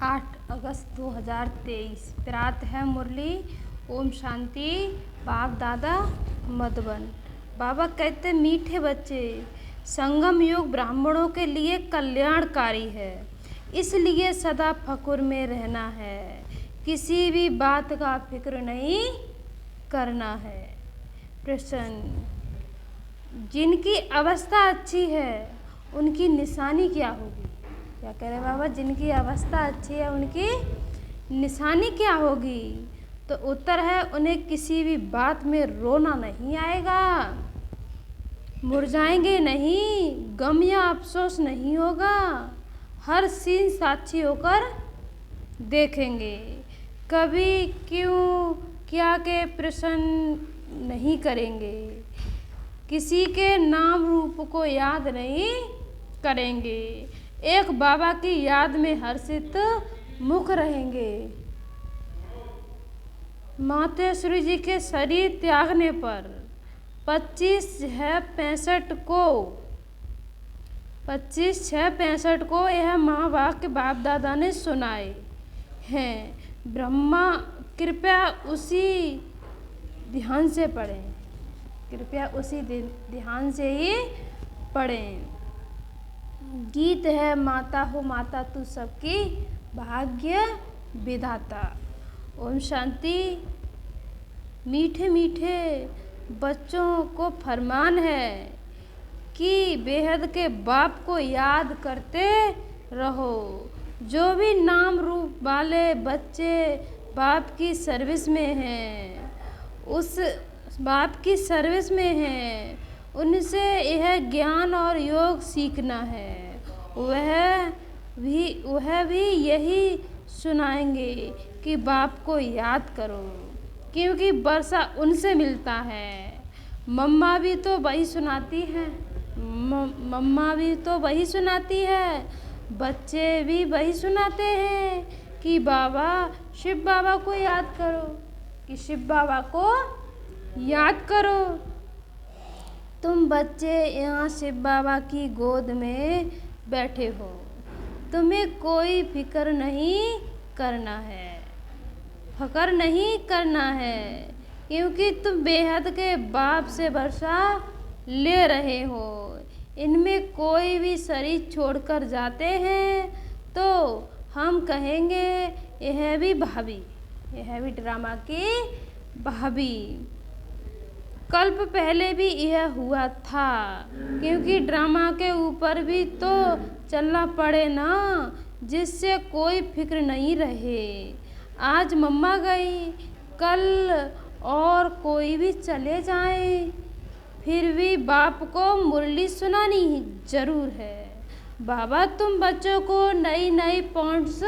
8 अगस्त 2023। प्रात है मुरली। ओम शांति। बाप दादा मधुबन। बाबा कहते मीठे बच्चे, संगम युग ब्राह्मणों के लिए कल्याणकारी है, इसलिए सदा फकुर में रहना है, किसी भी बात का फिक्र नहीं करना है। प्रश्न, जिनकी अवस्था अच्छी है उनकी निशानी क्या होगी? क्या कह रहे बाबा? जिनकी अवस्था अच्छी है उनकी निशानी क्या होगी? तो उत्तर है, उन्हें किसी भी बात में रोना नहीं आएगा, मुरझाएंगे नहीं, गम या अफसोस नहीं होगा, हर सीन साक्षी होकर देखेंगे, कभी क्यों क्या के प्रश्न नहीं करेंगे, किसी के नाम रूप को याद नहीं करेंगे, एक बाबा की याद में हर्षित मुख रहेंगे। मातेश्वरी जी के शरीर त्यागने पर 25/6/65 को यह महावाक्य बाप दादा ने सुनाए हैं। ब्रह्मा कृपया उसी ध्यान से पढ़ें, कृपया उसी ध्यान से ही पढ़ें। गीत है, माता हो माता तू सबकी भाग्य विधाता। ओम शांति। मीठे मीठे बच्चों को फरमान है कि बेहद के बाप को याद करते रहो। जो भी नाम रूप वाले बच्चे बाप की सर्विस में हैं, उस बाप की सर्विस में हैं, उनसे यह ज्ञान और योग सीखना है। वह भी यही सुनाएंगे कि बाप को याद करो, क्योंकि वर्षा उनसे मिलता है। मम्मा भी तो वही सुनाती है, मम्मा भी तो वही सुनाती है, बच्चे भी वही सुनाते हैं कि बाबा शिव बाबा को याद करो, कि शिव बाबा को याद करो। तुम बच्चे यहाँ शिव बाबा की गोद में बैठे हो, तुम्हें कोई फिक्र नहीं करना है, फकर नहीं करना है, क्योंकि तुम बेहद के बाप से वर्षा ले रहे हो। इनमें कोई भी शरीर छोड़कर जाते हैं तो हम कहेंगे यह भी भाभी, यह भी ड्रामा की भाभी। कल्प पहले भी यह हुआ था, क्योंकि ड्रामा के ऊपर भी तो चलना पड़े ना, जिससे कोई फिक्र नहीं रहे। आज मम्मा गई, कल और कोई भी चले जाए, फिर भी बाप को मुरली सुनानी जरूर है। बाबा तुम बच्चों को नई नई पॉइंट्स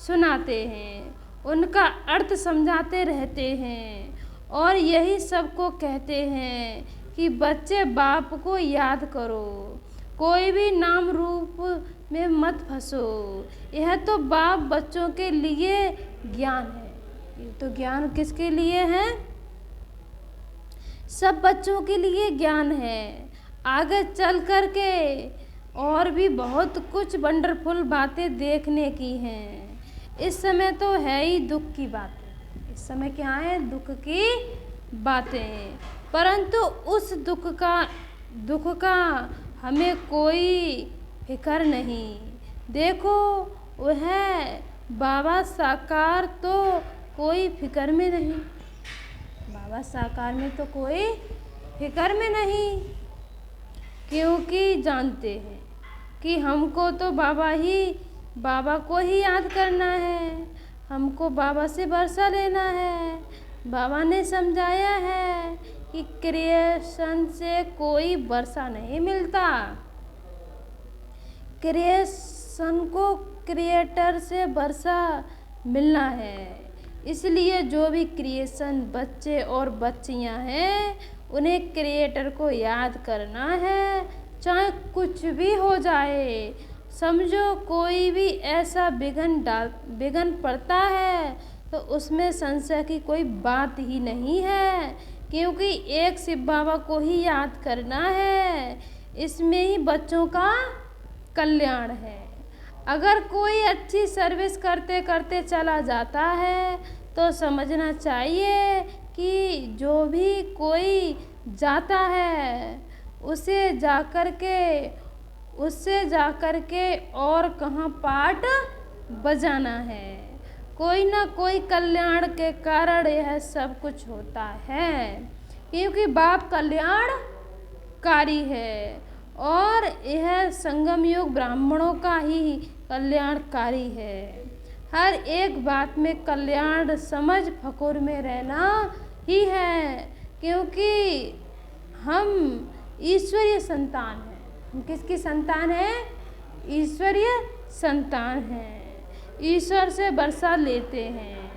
सुनाते हैं, उनका अर्थ समझाते रहते हैं, और यही सबको कहते हैं कि बच्चे बाप को याद करो, कोई भी नाम रूप में मत फंसो। यह तो बाप बच्चों के लिए ज्ञान है। ये तो ज्ञान किसके लिए है? सब बच्चों के लिए ज्ञान है। आगे चल कर के और भी बहुत कुछ वंडरफुल बातें देखने की हैं। इस समय तो है ही दुख की बात, इस समय क्या है? दुख की बातें। परंतु उस दुख का हमें कोई फिक्र नहीं। देखो वह बाबा साकार तो कोई फिक्र में नहीं, बाबा साकार में तो कोई फिक्र में नहीं, क्योंकि जानते हैं कि हमको तो बाबा को ही याद करना है, हमको बाबा से वर्षा लेना है। बाबा ने समझाया है कि क्रिएशन से कोई वर्षा नहीं मिलता, क्रिएशन को क्रिएटर से वर्षा मिलना है। इसलिए जो भी क्रिएशन बच्चे और बच्चियां हैं, उन्हें क्रिएटर को याद करना है, चाहे कुछ भी हो जाए। समझो कोई भी ऐसा विघन पड़ता है तो उसमें संशय की कोई बात ही नहीं है, क्योंकि एक शिव बाबा को ही याद करना है। इसमें ही बच्चों का कल्याण है। अगर कोई अच्छी सर्विस करते करते चला जाता है तो समझना चाहिए कि जो भी कोई जाता है उससे जाकर के और कहाँ पाठ बजाना है। कोई ना कोई कल्याण के कारण यह सब कुछ होता है, क्योंकि बाप कल्याणकारी है और यह संगम युग ब्राह्मणों का ही कल्याणकारी है। हर एक बात में कल्याण समझ फकुर में रहना ही है, क्योंकि हम ईश्वरीय संतान हैं। हम किसकी संतान हैं? ईश्वरीय संतान हैं। ईश्वर से वर्षा लेते हैं,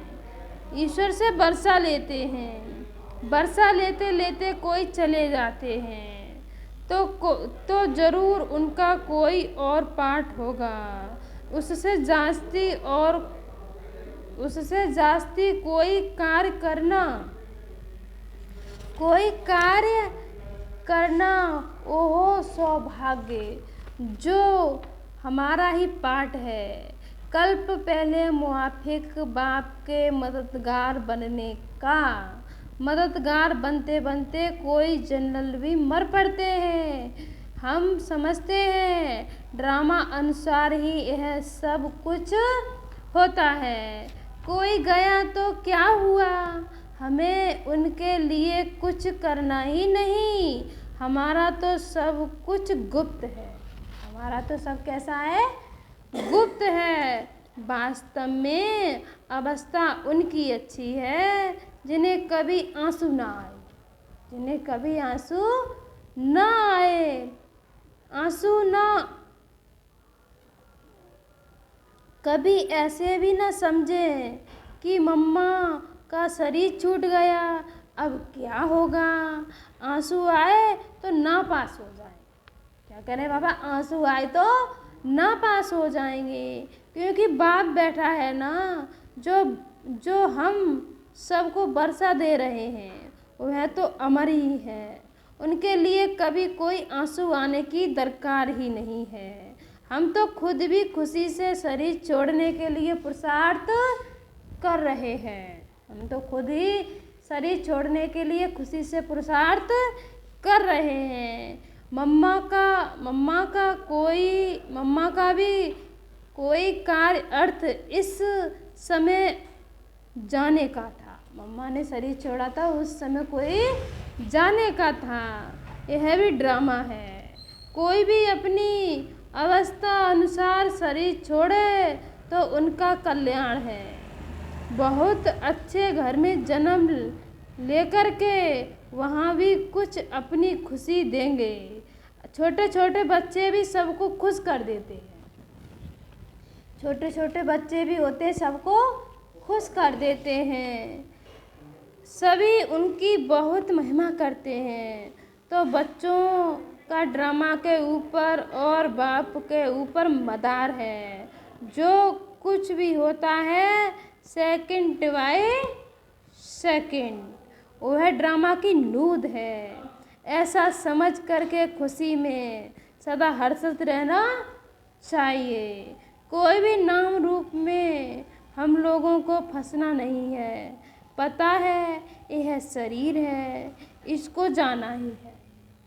ईश्वर से वर्षा लेते हैं। वर्षा लेते लेते कोई चले जाते हैं तो जरूर उनका कोई और पाठ होगा। उससे जास्ती कोई कार्य करना ओहो सौभाग्य, जो हमारा ही पाठ है। कल्प पहले मुआफिक बाप के मददगार बनने का, मददगार बनते बनते कोई जनरल भी मर पड़ते हैं। हम समझते हैं ड्रामा अनुसार ही यह सब कुछ होता है। कोई गया तो क्या हुआ, हमें उनके लिए कुछ करना ही नहीं। हमारा तो सब कुछ गुप्त है। हमारा तो सब कैसा है? गुप्त है। वास्तव में अवस्था उनकी अच्छी है जिन्हें कभी आंसू ना आए, जिन्हें कभी आंसू ना आए। आंसू ना कभी ऐसे भी ना समझे कि मम्मा का शरीर छूट गया, अब क्या होगा। आंसू आए तो ना पास हो जाए। क्या करें बाबा? आंसू आए तो ना पास हो जाएंगे, क्योंकि बाप बैठा है ना, जो हम सबको वर्षा दे रहे हैं, वह तो अमर ही है। उनके लिए कभी कोई आंसू आने की दरकार ही नहीं है। हम तो खुद भी खुशी से शरीर छोड़ने के लिए पुरुषार्थ कर रहे हैं। हम तो खुद ही शरीर छोड़ने के लिए खुशी से पुरुषार्थ कर रहे हैं। मम्मा का भी कोई कार्य अर्थ इस समय जाने का था। मम्मा ने शरीर छोड़ा था, उस समय कोई जाने का था। यह भी ड्रामा है। कोई भी अपनी अवस्था अनुसार शरीर छोड़े तो उनका कल्याण है। बहुत अच्छे घर में जन्म लेकर के वहाँ भी कुछ अपनी खुशी देंगे। छोटे छोटे बच्चे भी सबको खुश कर देते हैं। छोटे छोटे बच्चे भी होते सबको खुश कर देते हैं। सभी उनकी बहुत महिमा करते हैं। तो बच्चों का ड्रामा के ऊपर और बाप के ऊपर मदार है। जो कुछ भी होता है सेकंड बाय सेकंड, वह ड्रामा की नूद है। ऐसा समझ करके खुशी में सदा हर्षित रहना चाहिए। कोई भी नाम रूप में हम लोगों को फंसना नहीं है। पता है यह शरीर है, इसको जाना ही है।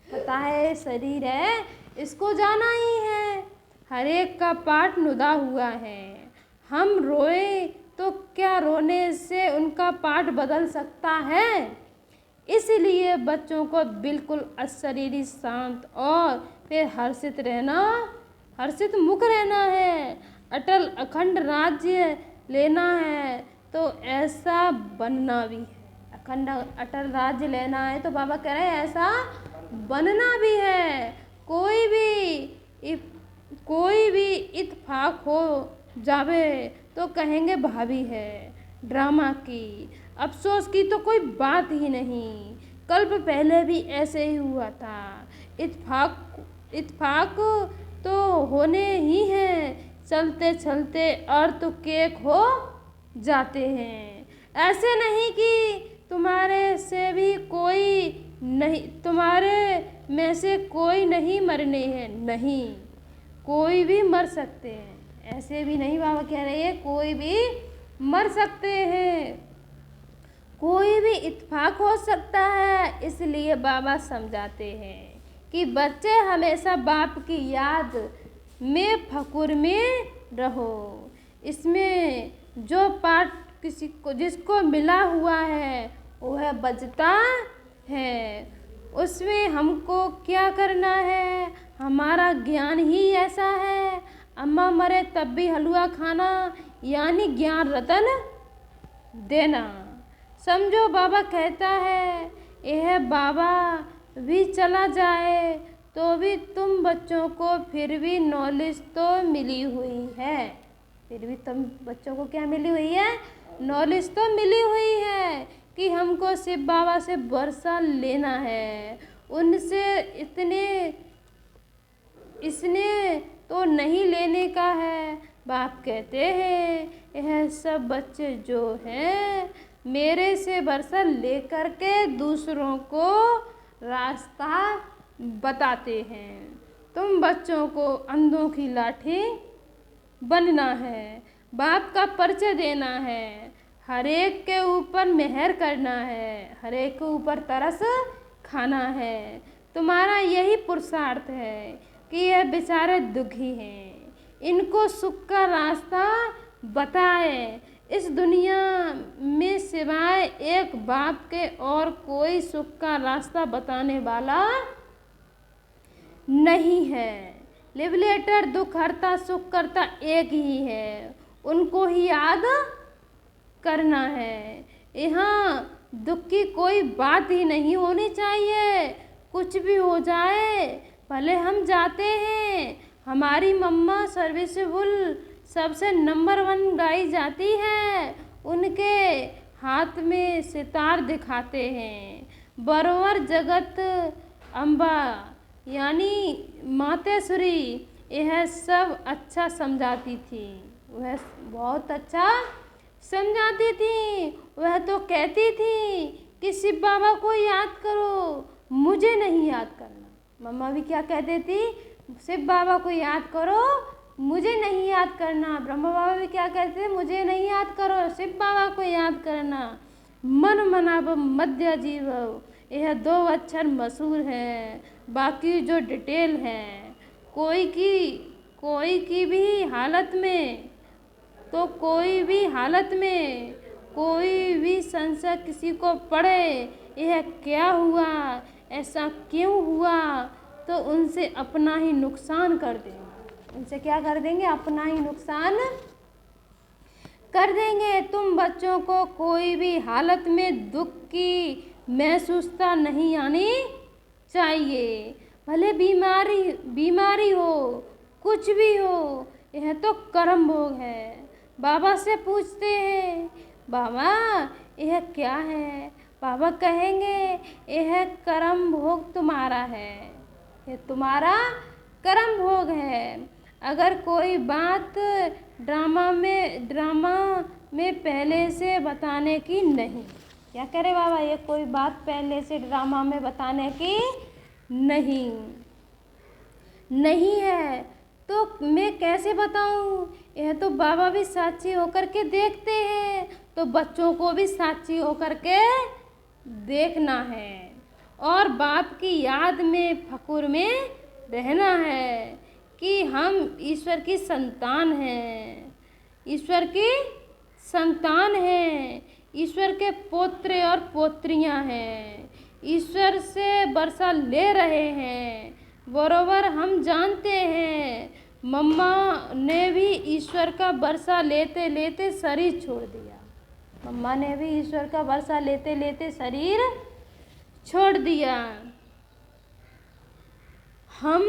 पता है शरीर है, इसको जाना ही है। हर एक का पाठ नुदा हुआ है। हम रोए तो क्या रोने से उनका पाठ बदल सकता है? इसलिए बच्चों को बिल्कुल अशरीरी, शांत और फिर हर्षित मुख रहना है। अटल अखंड राज्य लेना है तो ऐसा बनना भी है। अटल राज्य लेना है तो बाबा कह रहे हैं ऐसा बनना भी है। कोई भी इत्तेफाक हो जावे तो कहेंगे भाभी है ड्रामा की। अफसोस की तो कोई बात ही नहीं। कल्प पहले भी ऐसे ही हुआ था। इत्तेफाक तो होने ही हैं। चलते चलते अर्थ केक हो जाते हैं। ऐसे नहीं कि तुम्हारे में से कोई नहीं मरने हैं। नहीं, कोई भी मर सकते हैं। ऐसे भी नहीं बाबा कह रहे हैं, कोई भी मर सकते हैं, कोई भी इत्तेफाक हो सकता है। इसलिए बाबा समझाते हैं कि बच्चे हमेशा बाप की याद में फकुर में रहो। इसमें जो पाठ किसी को जिसको मिला हुआ है वह बचता है। उसमें हमको क्या करना है, हमारा ज्ञान ही ऐसा है। अम्मा मरे तब भी हलवा खाना, यानी ज्ञान रतन देना। समझो बाबा कहता है यह बाबा भी चला जाए तो भी तुम बच्चों को फिर भी नॉलेज तो मिली हुई है। फिर भी तुम बच्चों को क्या मिली हुई है, नॉलेज तो मिली हुई है कि हमको शिव बाबा से वर्षा लेना है। उनसे इसने तो नहीं लेने का है। बाप कहते हैं यह सब बच्चे जो हैं मेरे से वर्षा लेकर के दूसरों को रास्ता बताते हैं। तुम बच्चों को अंधों की लाठी बनना है, बाप का परिचय देना है, हर एक के ऊपर मेहर करना है, हर एक के ऊपर तरस खाना है। तुम्हारा यही पुरुषार्थ है कि यह बेचारे दुखी हैं, इनको सुख का रास्ता बताए। इस दुनिया में सिवाय एक बाप के और कोई सुख का रास्ता बताने वाला नहीं है। लिबरेटर दुख हरता सुख करता एक ही है, उनको ही याद करना है। यहाँ दुख की कोई बात ही नहीं होनी चाहिए। कुछ भी हो जाए भले हम जाते हैं, हमारी मम्मा सर्विसेबल सबसे नंबर 1 गाई जाती है, उनके हाथ में सितार दिखाते हैं। बरोबर जगत अम्बा यानी मातेश्वरी यह सब अच्छा समझाती थी, वह बहुत अच्छा समझाती थी। वह तो कहती थी कि शिव बाबा को याद करो, मुझे नहीं याद करना। मम्मा भी क्या कहती थी, शिव बाबा को याद करो, मुझे नहीं याद करना। ब्रह्मा बाबा भी क्या कहते थे, मुझे नहीं याद करो, शिव बाबा को याद करना। मन मनाव मध्य जीव, यह 2 अक्षर मशहूर हैं। बाकी जो डिटेल है कोई की भी हालत में, तो कोई भी हालत में कोई भी संशय किसी को पड़े, यह क्या हुआ, ऐसा क्यों हुआ, तो उनसे अपना ही नुकसान कर देंगे। उनसे क्या कर देंगे, अपना ही नुकसान कर देंगे। तुम बच्चों को कोई भी हालत में दुख की महसूसता नहीं आनी चाहिए। भले बीमारी हो, कुछ भी हो, यह तो कर्म भोग है। बाबा से पूछते हैं, बाबा यह क्या है? बाबा कहेंगे यह कर्म भोग तुम्हारा है, यह तुम्हारा कर्म भोग है। अगर कोई बात ड्रामा में पहले से बताने की नहीं, क्या करे बाबा, ये कोई बात पहले से ड्रामा में बताने की नहीं है तो मैं कैसे बताऊं? यह तो बाबा भी साक्षी होकर के देखते हैं, तो बच्चों को भी साक्षी होकर के देखना है और बाप की याद में फकुर में रहना है कि हम ईश्वर की संतान हैं, ईश्वर की संतान हैं, ईश्वर के पोत्र और पोत्रियां हैं, ईश्वर से वर्षा ले रहे हैं। बरोबर हम जानते हैं मम्मा ने भी ईश्वर का वर्षा लेते लेते शरीर छोड़ दिया, मम्मा ने भी ईश्वर का वर्षा लेते लेते शरीर छोड़ दिया। हम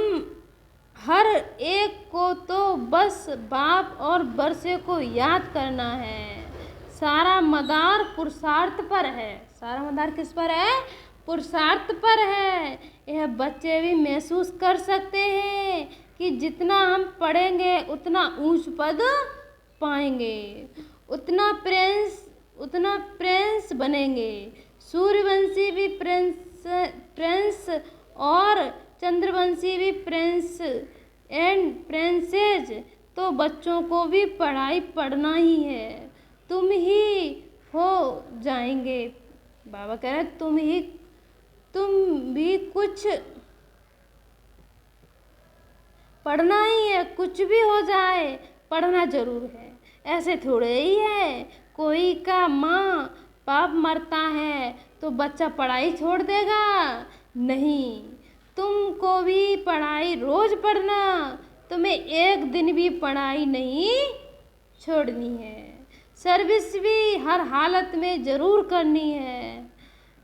हर एक को तो बस बाप और वर्षे को याद करना है। सारा मदार पुरुषार्थ पर है। सारा मदार किस पर है? पुरुषार्थ पर है। यह बच्चे भी महसूस कर सकते हैं कि जितना हम पढ़ेंगे उतना ऊंच पद पाएंगे, उतना प्रिंस बनेंगे। सूर्यवंशी भी प्रिंस और चंद्रवंशी भी प्रिंस एंड प्रिंसेस। तो बच्चों को भी पढ़ाई पढ़ना ही है। तुम ही हो जाएंगे। बाबा कह रहे तुम भी कुछ पढ़ना ही है, कुछ भी हो जाए पढ़ना जरूर है। ऐसे थोड़े ही है कोई का माँ बाप मरता है तो बच्चा पढ़ाई छोड़ देगा, नहीं। तुमको भी पढ़ाई रोज पढ़ना, तुम्हें एक दिन भी पढ़ाई नहीं छोड़नी है। सर्विस भी हर हालत में ज़रूर करनी है।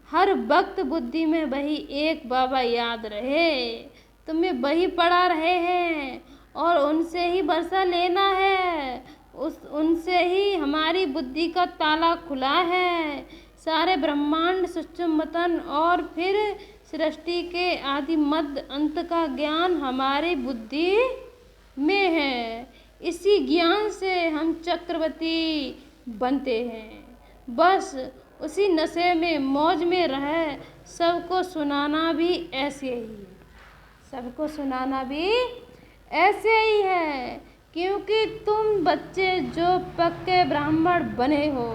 हर वक्त बुद्धि में वही एक बाबा याद रहे। तुम्हें वही पढ़ा रहे हैं और उनसे ही वर्षा लेना है। उनसे ही हमारी बुद्धि का ताला खुला है। सारे ब्रह्मांड सूक्ष्म मतन और फिर सृष्टि के आदि मध्य अंत का ज्ञान हमारी बुद्धि में है। इसी ज्ञान से हम चक्रवर्ती बनते हैं। बस उसी नशे में मौज में रहे। सबको सुनाना भी ऐसे ही, सबको सुनाना भी ऐसे ही है। क्योंकि तुम बच्चे जो पक्के ब्राह्मण बने हो,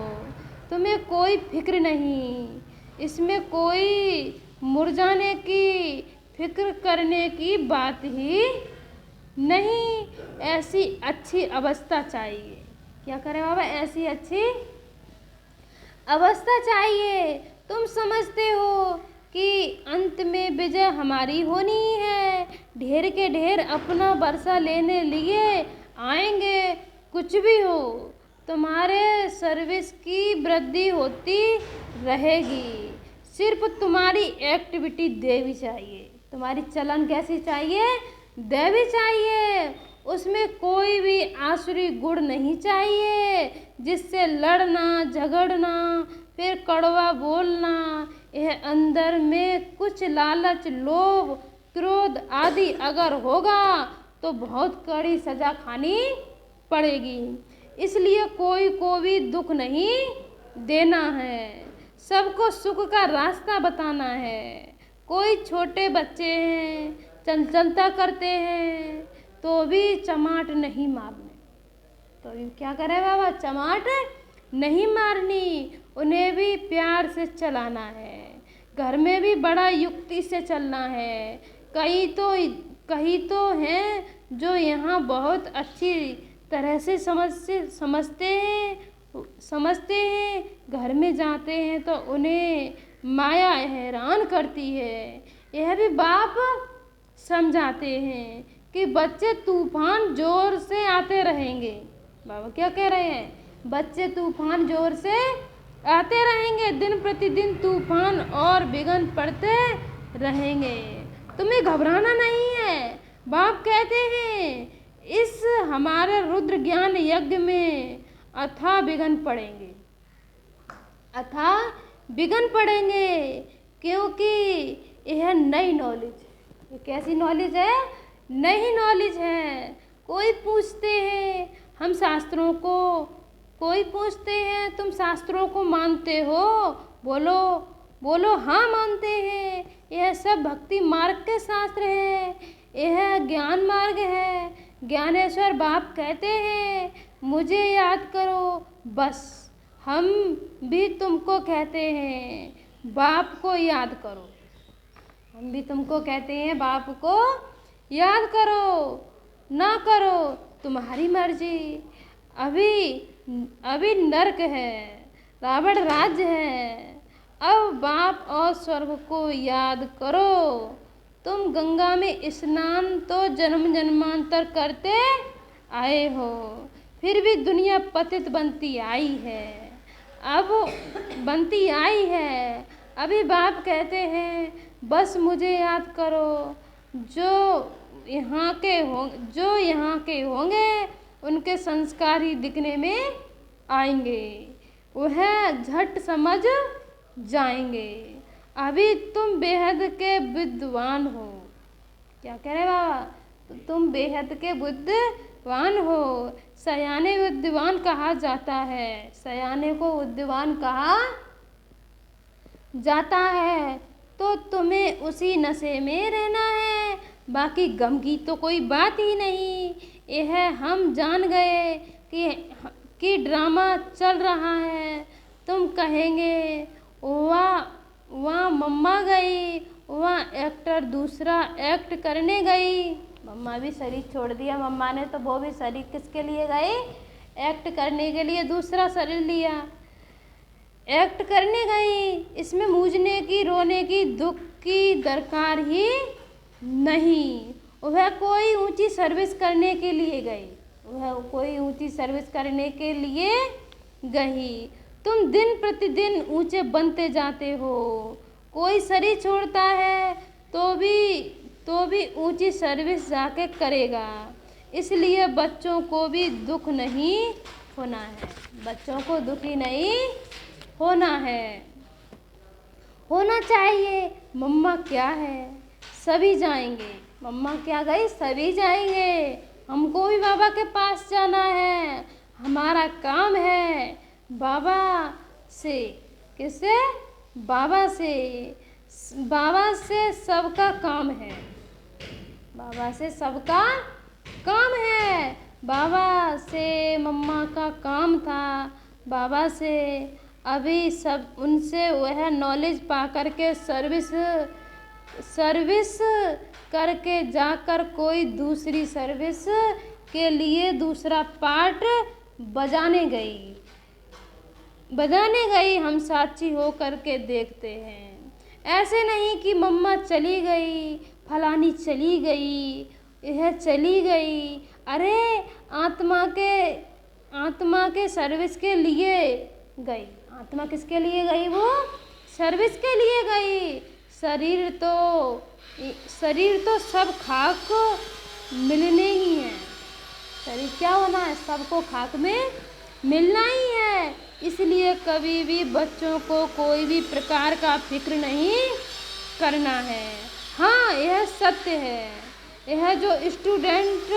तुम्हें कोई फिक्र नहीं। इसमें कोई मुरझाने की, फिक्र करने की बात ही नहीं। ऐसी अच्छी अवस्था चाहिए। क्या करें बाबा? ऐसी अच्छी अवस्था चाहिए। तुम समझते हो कि अंत में विजय हमारी होनी ही है। ढेर के ढेर अपना वर्षा लेने लिए आएंगे। कुछ भी हो तुम्हारे सर्विस की वृद्धि होती रहेगी। सिर्फ तुम्हारी एक्टिविटी देवी चाहिए। तुम्हारी चलन कैसी चाहिए? देवी चाहिए। उसमें कोई भी आसुरी गुण नहीं चाहिए जिससे लड़ना झगड़ना फिर कड़वा बोलना। यह अंदर में कुछ लालच लोभ क्रोध आदि अगर होगा तो बहुत कड़ी सजा खानी पड़ेगी। इसलिए कोई को भी दुख नहीं देना है। सबको सुख का रास्ता बताना है। कोई छोटे बच्चे हैं चंचलता करते हैं तो भी चमाट नहीं मारने। तो क्या करे बाबा? चमाट नहीं मारनी। उन्हें भी प्यार से चलाना है। घर में भी बड़ा युक्ति से चलना है। कई तो हैं जो यहाँ बहुत अच्छी तरह से समझते हैं। घर में जाते हैं तो उन्हें माया हैरान करती है। यह भी बाप समझाते हैं कि बच्चे तूफान जोर से आते रहेंगे। बाबा क्या कह रहे हैं? बच्चे तूफान जोर से आते रहेंगे। दिन प्रतिदिन तूफान और विघ्न पड़ते रहेंगे। तुम्हें घबराना नहीं है। बाप कहते हैं इस हमारे रुद्र ज्ञान यज्ञ में अथाह विघ्न पड़ेंगे, अथाह विघ्न पड़ेंगे। क्योंकि यह नई नॉलेज, ये कैसी नॉलेज है? नई नॉलेज है। कोई पूछते हैं हम शास्त्रों को, कोई पूछते हैं तुम शास्त्रों को मानते हो? बोलो हाँ मानते हैं। यह सब भक्ति मार्ग के शास्त्र है। यह ज्ञान मार्ग है। ज्ञानेश्वर बाप कहते हैं मुझे याद करो। बस हम भी तुमको कहते हैं बाप को याद करो। हम भी तुमको कहते हैं बाप को याद करो। ना करो तुम्हारी मर्जी। अभी नरक है, रावण राज्य है। अब बाप और स्वर्ग को याद करो। तुम गंगा में स्नान तो जन्म जन्मांतर करते आए हो, फिर भी दुनिया पतित बनती आई है। अब बनती आई है। अभी बाप कहते हैं बस मुझे याद करो। जो यहाँ के होंगे उनके संस्कार ही दिखने में आएंगे। वह झट समझ जाएंगे। अभी तुम बेहद के विद्वान हो। क्या कह रहे बाबा? तुम बेहद के बुद्धिमान हो। सयाने विद्वान कहा जाता है। सयाने को विद्वान कहा जाता है। तो तुम्हें उसी नशे में रहना है। बाकी गम की तो कोई बात ही नहीं। यह हम जान गए कि ड्रामा चल रहा है। तुम कहेंगे वाह वहाँ मम्मा गई, वहाँ एक्टर दूसरा एक्ट करने गई। मम्मा भी शरीर छोड़ दिया, मम्मा ने तो वो भी शरीर किसके लिए गई? एक्ट करने के लिए दूसरा शरीर लिया, एक्ट करने गई। इसमें मूझने की, रोने की, दुख की दरकार ही नहीं। वह कोई ऊंची सर्विस करने के लिए गई, वह कोई ऊंची सर्विस करने के लिए गई। तुम दिन प्रतिदिन ऊंचे बनते जाते हो। कोई शरीर छोड़ता है तो भी ऊंची सर्विस जाके करेगा। इसलिए बच्चों को भी दुख नहीं होना है, बच्चों को दुखी नहीं होना है, होना चाहिए। मम्मा क्या है, सभी जाएंगे। मम्मा क्या गई? सभी जाएंगे। हमको भी बाबा के पास जाना है, हमारा काम है बाबा से। किससे? बाबा से। बाबा से सबका काम है, बाबा से सबका काम है। बाबा से मम्मा का काम था, बाबा से अभी सब उनसे वह नॉलेज पा करके सर्विस करके जाकर कोई दूसरी सर्विस के लिए दूसरा पार्ट बजाने गई। हम साक्षी हो करके देखते हैं। ऐसे नहीं कि मम्मा चली गई, फलानी चली गई, यह चली गई। अरे आत्मा के सर्विस के लिए गई। आत्मा किसके लिए गई? वो सर्विस के लिए गई। शरीर तो सब खाक मिलने ही है। शरीर क्या होना है? सबको खाक में मिलना ही है। इसलिए कभी भी बच्चों को कोई भी प्रकार का फिक्र नहीं करना है। हाँ, यह सत्य है। यह जो स्टूडेंट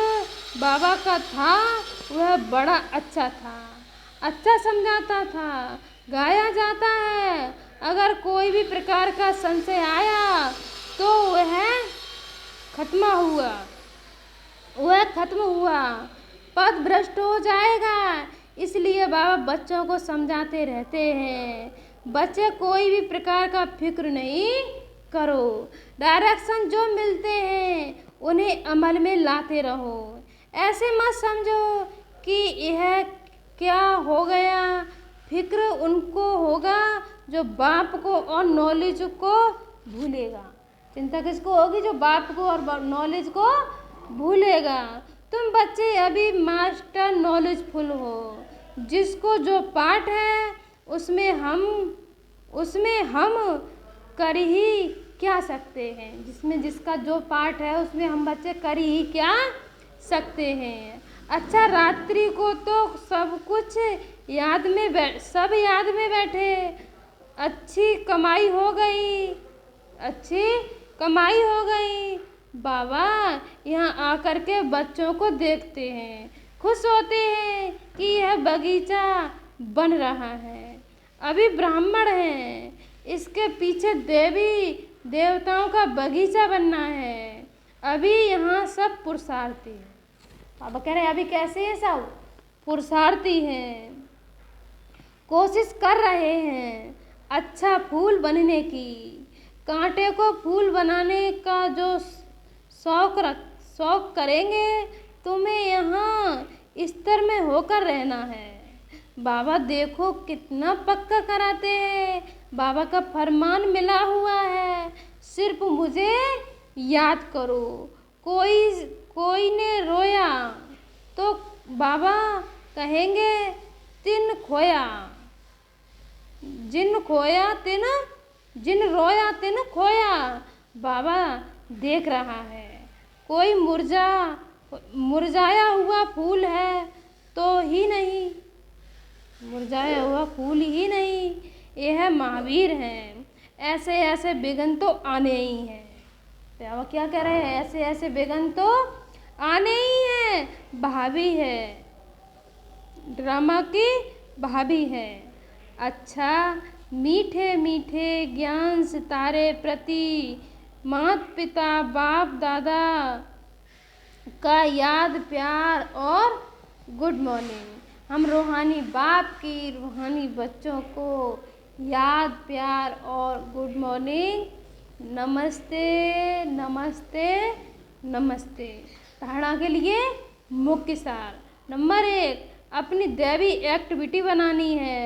बाबा का था वह बड़ा अच्छा था, अच्छा समझाता था, गाया जाता है। अगर कोई भी प्रकार का संशय आया तो वह खत्म हुआ, पथ भ्रष्ट हो जाएगा। इसलिए बाबा बच्चों को समझाते रहते हैं, बच्चे कोई भी प्रकार का फिक्र नहीं करो। डायरेक्शन जो मिलते हैं उन्हें अमल में लाते रहो। ऐसे मत समझो कि यह क्या हो गया। फिक्र उनको होगा जो बाप को और नॉलेज को भूलेगा। चिंता किसको होगी? जो बाप को और नॉलेज को भूलेगा। तुम बच्चे अभी मास्टर नॉलेजफुल हो। जिसको जो पाठ है उसमें हम कर ही क्या सकते हैं? जिसमें जिसका जो पाठ है उसमें हम बच्चे कर ही क्या सकते हैं? अच्छा, रात्रि को तो सब कुछ याद में बैठे। अच्छी कमाई हो गई। बाबा यहाँ आकर के बच्चों को देखते हैं, खुश होते हैं कि यह बगीचा बन रहा है। अभी ब्राह्मण हैं, इसके पीछे देवी देवताओं का बगीचा बनना है। अभी यहाँ सब पुरुषार्थी हैं। बाबा कह रहे हैं अभी कैसे है? सब पुरुषार्थी हैं, कोशिश कर रहे हैं अच्छा फूल बनने की। कांटे को फूल बनाने का जो शौक करेंगे, तुम्हें यहाँ स्तर में होकर रहना है। बाबा देखो कितना पक्का कराते हैं। बाबा का फरमान मिला हुआ है, सिर्फ मुझे याद करो। कोई ने रोया तो बाबा कहेंगे तिन खोया, जिन रोया तिन खोया। बाबा देख रहा है। कोई मुरझाया हुआ फूल है तो ही नहीं, मुरझाया हुआ फूल ही नहीं। यह महावीर हैं। ऐसे विघ्न तो आने ही हैं। बाबा क्या कह रहे हैं? ऐसे विघ्न तो आने ही हैं। भाभी है, ड्रामा की भाभी है। अच्छा, मीठे मीठे ज्ञान सितारे प्रति माता पिता बाप दादा का याद प्यार और गुड मॉर्निंग। हम रूहानी बाप की रूहानी बच्चों को याद प्यार और गुड मॉर्निंग, नमस्ते नमस्ते नमस्ते। धारणा के लिए मुख्य सार। नंबर 1, अपनी दैवी एक्टिविटी बनानी है।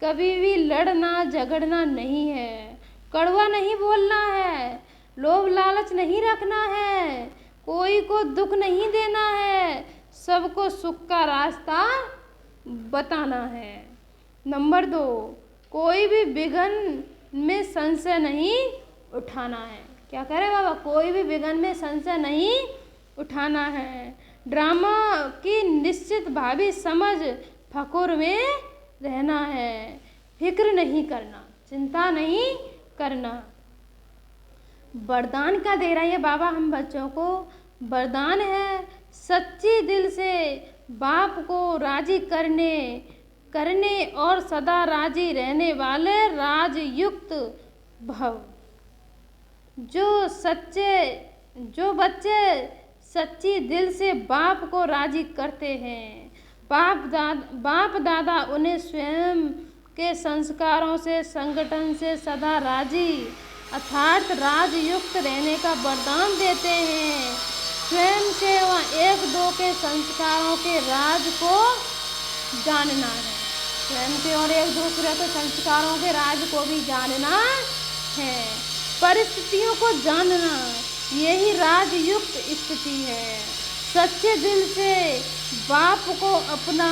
कभी भी लड़ना झगड़ना नहीं है, कड़वा नहीं बोलना है, लोभ लालच नहीं रखना है, कोई को दुख नहीं देना है, सबको सुख का रास्ता बताना है। नंबर 2, कोई भी विघ्न में संशय नहीं उठाना है। क्या कह रहे बाबा? कोई भी विघ्न में संशय नहीं उठाना है। ड्रामा की निश्चित भावी समझ फकुर में रहना है। फिक्र नहीं करना, चिंता नहीं करना। वरदान का दे रहे हैं बाबा हम बच्चों को? वरदान है सच्ची दिल से बाप को राजी करने और सदा राजी रहने वाले राजयुक्त भव। जो बच्चे सच्ची दिल से बाप को राजी करते हैं, बाप दादा उन्हें स्वयं के संस्कारों से संगठन से सदा राजी अर्थात राजयुक्त रहने का वरदान देते हैं। स्वयं के व एक दो के संस्कारों के राज को जानना है। स्वयं के और एक दूसरे के संस्कारों के राज को भी जानना है। परिस्थितियों को जानना, यही राजयुक्त स्थिति है। सच्चे दिल से बाप को अपना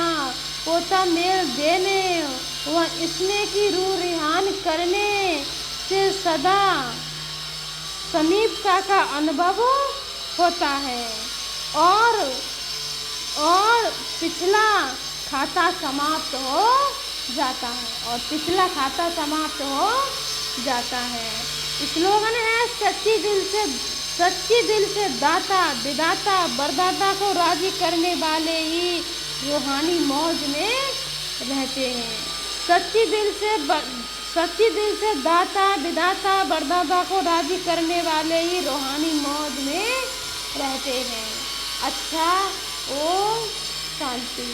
पोता मेल देने व इसमें की रूह रिहान करने से सदा समीपता का अनुभव होता है और पिछला खाता समाप्त हो जाता है स्लोगन है सच्ची दिल से दाता विदाता वरदाता को राजी करने वाले ही रूहानी मौज में रहते हैं। सच्ची दिल से दाता विदाता वरदाता को राजी करने वाले ही रूहानी मौज में रहते हैं। अच्छा, ओम शांति।